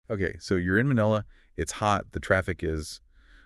Okay, so you're in Manila, it's hot, the traffic is,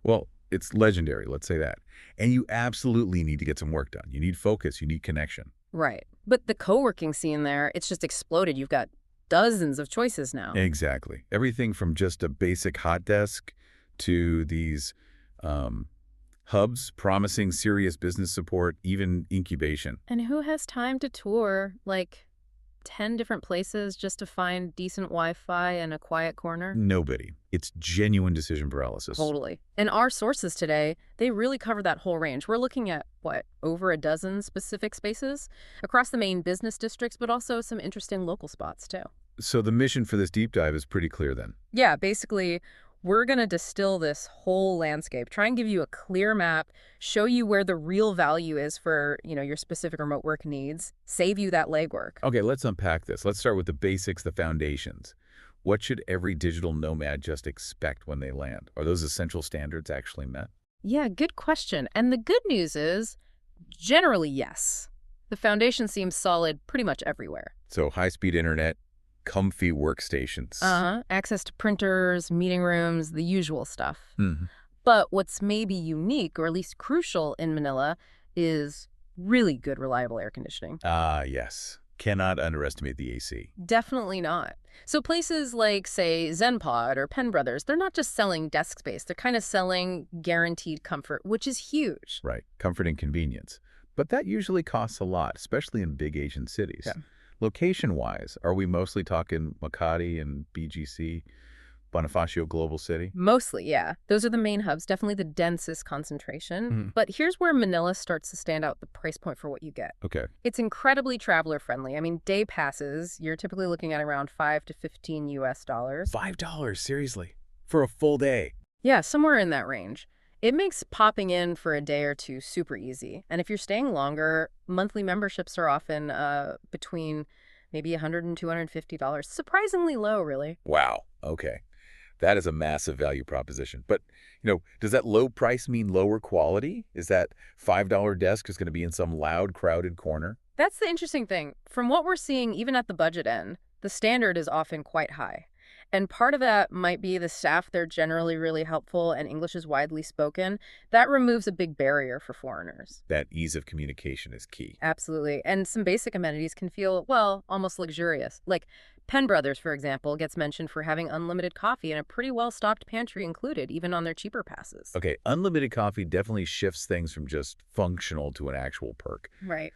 well, it's legendary, let's say that. And you absolutely need to get some work done. You need focus, you need connection. Right. But the co-working scene there, it's just exploded. You've got dozens of choices now. Exactly. Everything from just a basic hot desk to these um, hubs promising serious business support, even incubation. And who has time to tour, like, 10 different places just to find decent Wi-Fi and a quiet corner? Nobody. It's genuine decision paralysis. Totally. And our sources today, they really cover that whole range. We're looking at, what, over a dozen specific spaces across the main business districts, but also some interesting local spots, too. So the mission for this deep dive is pretty clear then. Yeah, basically, we're going to distill this whole landscape, try and give you a clear map, show you where the real value is for, your specific remote work needs, save you that legwork. Okay, let's unpack this. Let's start with the basics, the foundations. What should every digital nomad just expect when they land? Are those essential standards actually met? Yeah, good question. And the good news is, generally, yes. The foundation seems solid pretty much everywhere. So high-speed internet, comfy workstations. Access to printers, meeting rooms, the usual stuff. Hmm. But what's maybe unique, or at least crucial in Manila, is really good, reliable air conditioning. Ah, yes. Cannot underestimate the AC. Definitely not. So places like, say, ZenPod or Penn Brothers, they're not just selling desk space. They're kind of selling guaranteed comfort, which is huge. Right. Comfort and convenience. But that usually costs a lot, especially in big Asian cities. Yeah. Location-wise, are we mostly talking Makati and BGC, Bonifacio Global City? Mostly, yeah. Those are the main hubs, definitely the densest concentration. Mhm. But here's where Manila starts to stand out the price point for what you get. Okay. It's incredibly traveler-friendly. I mean, day passes, you're typically looking at around $5 to $15 US. $5, seriously? For a full day? Yeah, somewhere in that range. It makes popping in for a day or two super easy. And if you're staying longer, monthly memberships are often between maybe $100 and $250. Surprisingly low, really. Wow. Okay. That is a massive value proposition. But, does that low price mean lower quality? Is that $5 desk is going to be in some loud, crowded corner? That's the interesting thing. From what we're seeing, even at the budget end, the standard is often quite high. And part of that might be the staff. They're generally really helpful and English is widely spoken. That removes a big barrier for foreigners. That ease of communication is key. Absolutely. And some basic amenities can feel, well, almost luxurious. Like Penn Brothers, for example, gets mentioned for having unlimited coffee and a pretty well-stocked pantry included, even on their cheaper passes. Okay, unlimited coffee definitely shifts things from just functional to an actual perk. Right.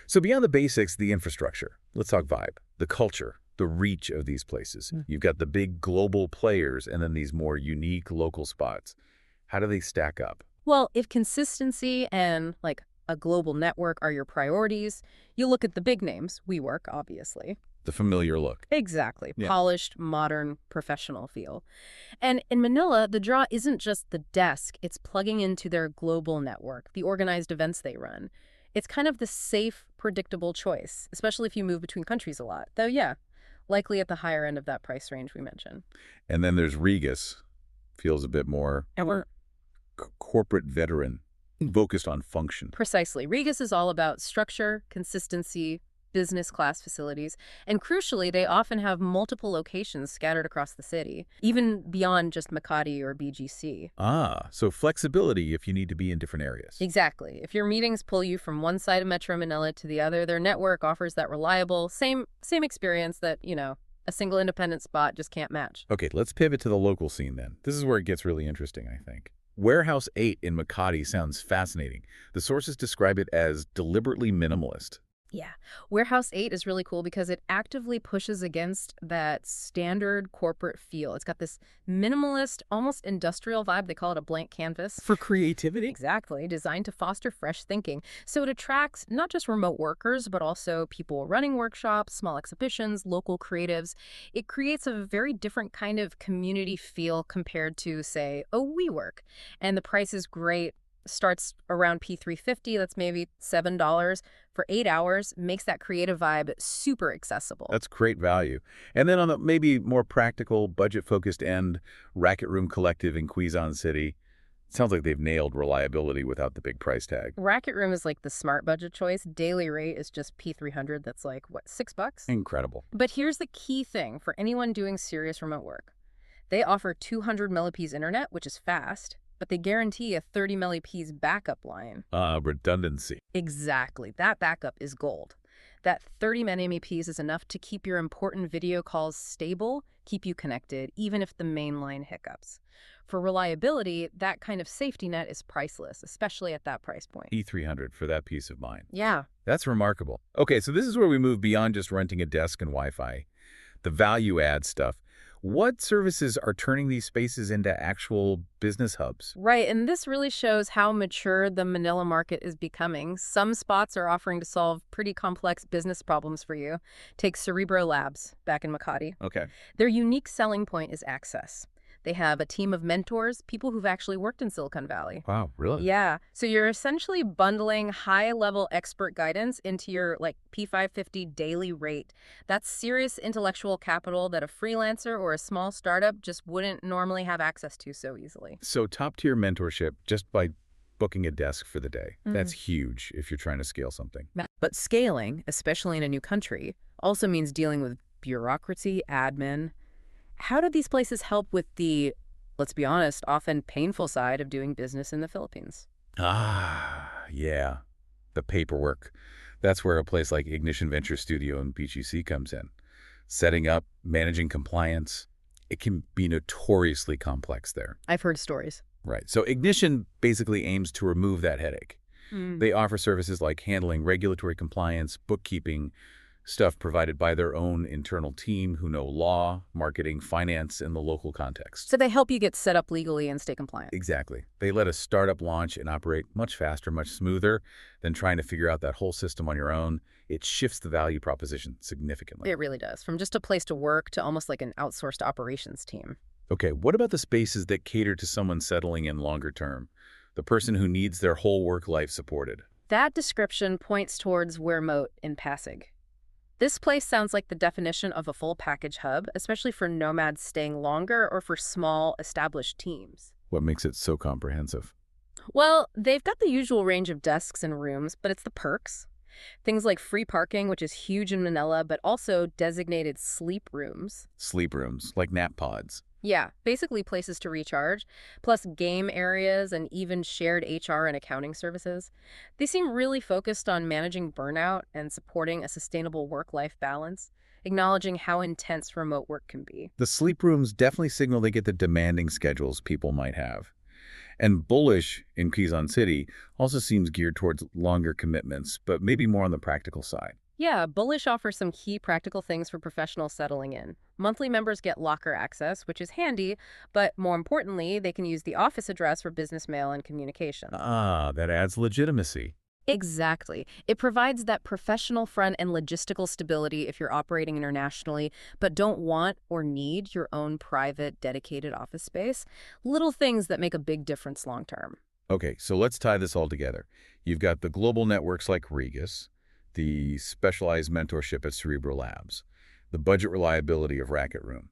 So beyond the basics, the infrastructure. Let's talk vibe, the culture, the reach of these places. You've got the big global players and then these more unique local spots. How do they stack up? Well, if consistency and, like, a global network are your priorities, you look at the big names. WeWork, obviously. The familiar look. Exactly. Yeah. Polished, modern, professional feel. And in Manila, the draw isn't just the desk. It's plugging into their global network, the organized events they run. It's kind of the safe, predictable choice, especially if you move between countries a lot. Though, yeah, likely at the higher end of that price range we mentioned. And then there's Regus. Feels a bit more corporate veteran, focused on function. Precisely. Regus is all about structure, consistency, business class facilities, and crucially, they often have multiple locations scattered across the city, even beyond just Makati or BGC. Ah, so flexibility if you need to be in different areas. Exactly. If your meetings pull you from one side of Metro Manila to the other, their network offers that reliable, same experience that, a single independent spot just can't match. Okay, let's pivot to the local scene then. This is where it gets really interesting, I think. Warehouse 8 in Makati sounds fascinating. The sources describe it as deliberately minimalist. Yeah. Warehouse 8 is really cool because it actively pushes against that standard corporate feel. It's got this minimalist, almost industrial vibe. They call it a blank canvas. For creativity? Exactly. Designed to foster fresh thinking. So it attracts not just remote workers, but also people running workshops, small exhibitions, local creatives. It creates a very different kind of community feel compared to, say, a WeWork. And the price is great. Starts around P350, that's maybe $7 for 8 hours, makes that creative vibe super accessible. That's great value. And then on the maybe more practical, budget-focused end, Racket Room Collective in Quezon City. Sounds like they've nailed reliability without the big price tag. Racket Room is like the smart budget choice. Daily rate is just P300. That's like, what, $6? Incredible. But here's the key thing for anyone doing serious remote work. They offer 200 millisecond internet, which is fast, but they guarantee a 30 millisecond backup line. Redundancy. Exactly. That backup is gold. That 30 Mbps is enough to keep your important video calls stable, keep you connected, even if the main line hiccups. For reliability, that kind of safety net is priceless, especially at that price point. E300 for that peace of mind. Yeah. That's remarkable. Okay, so this is where we move beyond just renting a desk and Wi-Fi, the value add stuff. What services are turning these spaces into actual business hubs? Right, and this really shows how mature the Manila market is becoming. Some spots are offering to solve pretty complex business problems for you. Take Cerebro Labs back in Makati. Okay. Their unique selling point is access. They have a team of mentors, people who've actually worked in Silicon Valley. Wow, really? Yeah, so you're essentially bundling high-level expert guidance into your P550 daily rate. That's serious intellectual capital that a freelancer or a small startup just wouldn't normally have access to so easily. So top-tier mentorship just by booking a desk for the day. That's huge if you're trying to scale something. But scaling, especially in a new country, also means dealing with bureaucracy, admin. How do these places help with the, let's be honest, often painful side of doing business in the Philippines? Yeah. The paperwork. That's where a place like Ignition Venture Studio and BGC comes in. Setting up, managing compliance. It can be notoriously complex there. I've heard stories. Right. So Ignition basically aims to remove that headache. They offer services like handling regulatory compliance, bookkeeping, stuff provided by their own internal team who know law, marketing, finance, and the local context. So they help you get set up legally and stay compliant. Exactly. They let a startup launch and operate much faster, much smoother than trying to figure out that whole system on your own. It shifts the value proposition significantly. It really does. From just a place to work to almost like an outsourced operations team. Okay, what about the spaces that cater to someone settling in longer term? The person who needs their whole work life supported. That description points towards Wermote in Pasig. This place sounds like the definition of a full package hub, especially for nomads staying longer or for small, established teams. What makes it so comprehensive? Well, they've got the usual range of desks and rooms, but it's the perks. Things like free parking, which is huge in Manila, but also designated sleep rooms. Sleep rooms, like nap pods. Yeah, basically places to recharge, plus game areas and even shared HR and accounting services. They seem really focused on managing burnout and supporting a sustainable work-life balance, acknowledging how intense remote work can be. The sleep rooms definitely signal they get the demanding schedules people might have. And Bullish in Quezon City also seems geared towards longer commitments, but maybe more on the practical side. Yeah, Bullish offers some key practical things for professionals settling in. Monthly members get locker access, which is handy, but more importantly, they can use the office address for business mail and communication. That adds legitimacy. Exactly. It provides that professional front and logistical stability if you're operating internationally, but don't want or need your own private, dedicated office space. Little things that make a big difference long term. Okay, so let's tie this all together. You've got the global networks like Regus, the specialized mentorship at Cerebro Labs, the budget reliability of Racket Room.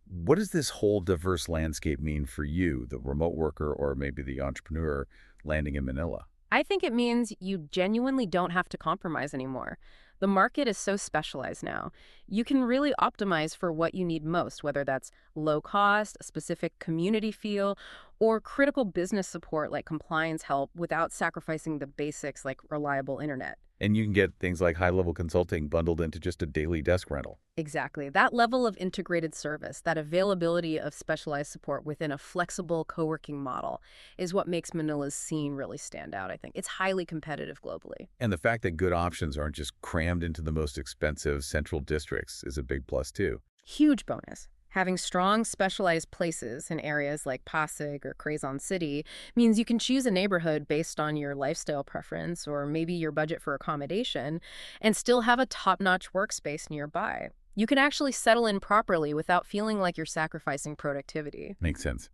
What does this whole diverse landscape mean for you, the remote worker or maybe the entrepreneur landing in Manila? I think it means you genuinely don't have to compromise anymore. The market is so specialized now. You can really optimize for what you need most, whether that's low cost, a specific community feel, or critical business support like compliance help without sacrificing the basics like reliable internet. And you can get things like high-level consulting bundled into just a daily desk rental. Exactly. That level of integrated service, that availability of specialized support within a flexible co-working model is what makes Manila's scene really stand out, I think. It's highly competitive globally. And the fact that good options aren't just crammed into the most expensive central districts is a big plus, too. Huge bonus. Having strong, specialized places in areas like Pasig or Quezon City means you can choose a neighborhood based on your lifestyle preference or maybe your budget for accommodation and still have a top-notch workspace nearby. You can actually settle in properly without feeling like you're sacrificing productivity. Makes sense.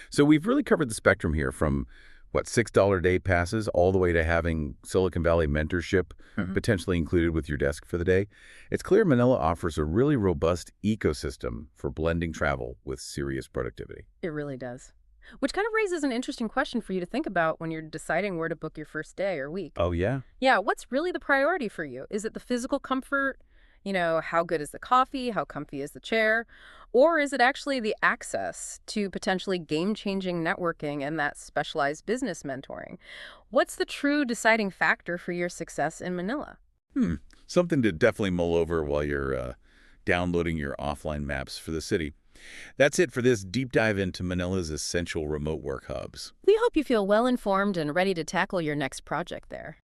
So we've really covered the spectrum here from, $6 day passes all the way to having Silicon Valley mentorship potentially included with your desk for the day. It's clear Manila offers a really robust ecosystem for blending travel with serious productivity. It really does. Which kind of raises an interesting question for you to think about when you're deciding where to book your first day or week. Oh, yeah? Yeah, what's really the priority for you? Is it the physical comfort, How good is the coffee? How comfy is the chair? Or is it actually the access to potentially game-changing networking and that specialized business mentoring? What's the true deciding factor for your success in Manila? Hmm. Something to definitely mull over while you're downloading your offline maps for the city. That's it for this deep dive into Manila's essential remote work hubs. We hope you feel well informed and ready to tackle your next project there.